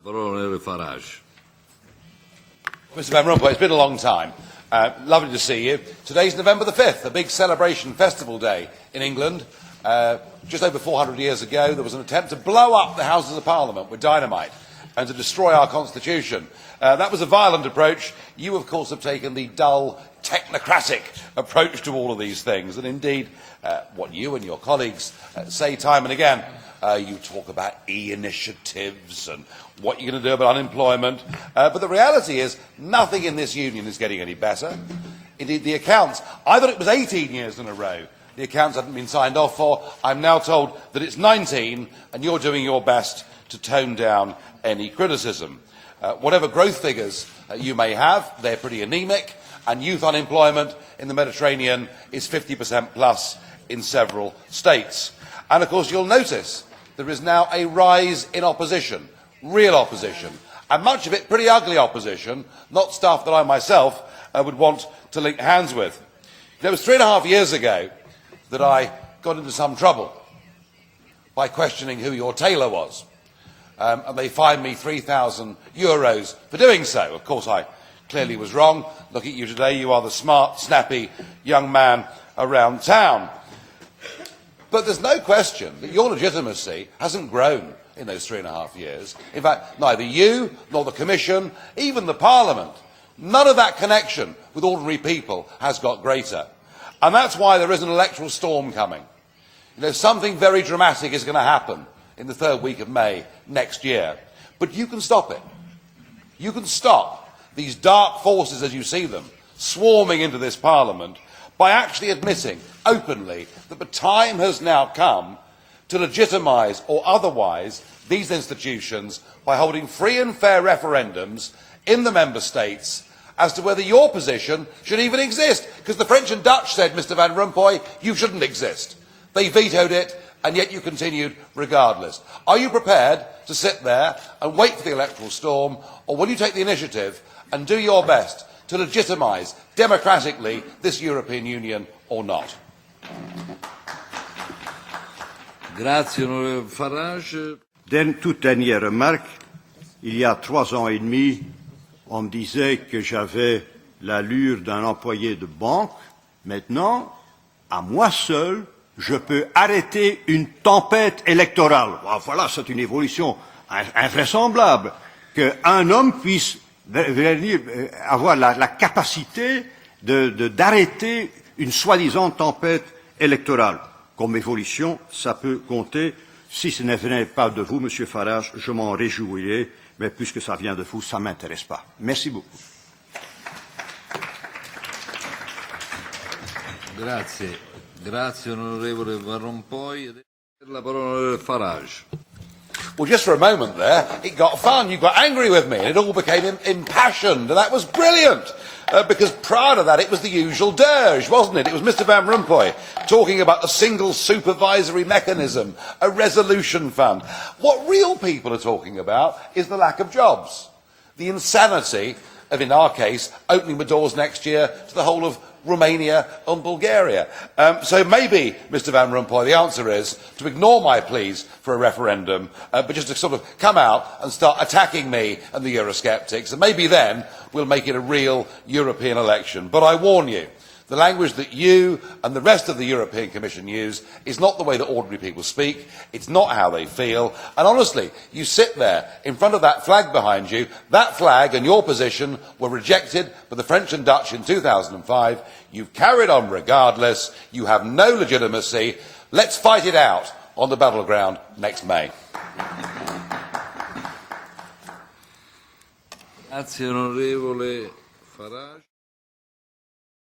Onorevole Farage. Mr Van Rompuy, it's been a long time. Lovely to see you. Today's November the 5th, a big celebration festival day in England. Just over 400 years ago, there was an attempt to blow up the Houses of Parliament with dynamite and to destroy our Constitution. That was a violent approach. You, of course, have taken the dull, technocratic approach to all of these things. And indeed, what you and your colleagues say time and again, you talk about e-initiatives and what you're going to do about unemployment. But the reality is, nothing in this union is getting any better. Indeed, the accounts, I thought it was 18 years in a row the accounts hadn't been signed off for. I'm now told that it's 19, and you're doing your best to tone down any criticism. Whatever growth figures you may have, they're pretty anemic, and youth unemployment in the Mediterranean is 50% plus in several states. And of course, you'll notice there is now a rise in opposition, real opposition, and much of it pretty ugly opposition, not stuff that I myself would want to link hands with. It was 3.5 years ago that I got into some trouble by questioning who your tailor was. And they fined me €3,000 for doing so. Of course, I clearly was wrong. Look at you today. You are the smart, snappy young man around town. But there's no question that your legitimacy hasn't grown in those 3.5 years. In fact, neither you nor the Commission, even the Parliament, none of that connection with ordinary people has got greater. And that's why there is an electoral storm coming. You know, something very dramatic is going to happen in the third week of May next year. But you can stop it. You can stop these dark forces as you see them swarming into this Parliament by actually admitting openly that the time has now come to legitimise or otherwise these institutions by holding free and fair referendums in the Member States as to whether your position should even exist. Because the French and Dutch said, Mr Van Rompuy, you shouldn't exist. They vetoed it, and yet you continued regardless. Are you prepared to sit there and wait for the electoral storm, or will you take the initiative and do your best to legitimise democratically this European Union or not? Grazie, onorevole Farage. Toute dernière remarque, il y a 3 ans et demi, on me disait que j'avais l'allure d'un employé de banque. Maintenant, à moi seul, je peux arrêter une tempête électorale. Voilà, c'est une évolution invraisemblable qu'un homme puisse avoir la capacité d'arrêter une soi-disant tempête électorale. Comme évolution, ça peut compter. Si ce ne venait pas de vous, Monsieur Farage, je m'en réjouirais, mais puisque ça vient de vous, ça ne m'intéresse pas. Merci beaucoup. Grazie. Grazie, onorevole Van Rompuy. La parola onorevole Farage. Well, just for a moment there, it got fun. You got angry with me, and it all became impassioned, and that was brilliant. Because prior to that, it was the usual dirge, wasn't it? It was Mr Van Rompuy talking about a single supervisory mechanism, a resolution fund. What real people are talking about is the lack of jobs, the insanity of, in our case, opening the doors next year to the whole of Romania and Bulgaria. So maybe, Mr Van Rompuy, the answer is to ignore my pleas for a referendum, but just to sort of come out and start attacking me and the Eurosceptics, and maybe then we'll make it a real European election. But I warn you, the language that you and the rest of the European Commission use is not the way that ordinary people speak, it's not how they feel, and honestly, you sit there in front of that flag behind you, that flag and your position were rejected by the French and Dutch in 2005, you've carried on regardless, you have no legitimacy, let's fight it out on the battleground next May. Grazie, onorevole Farage.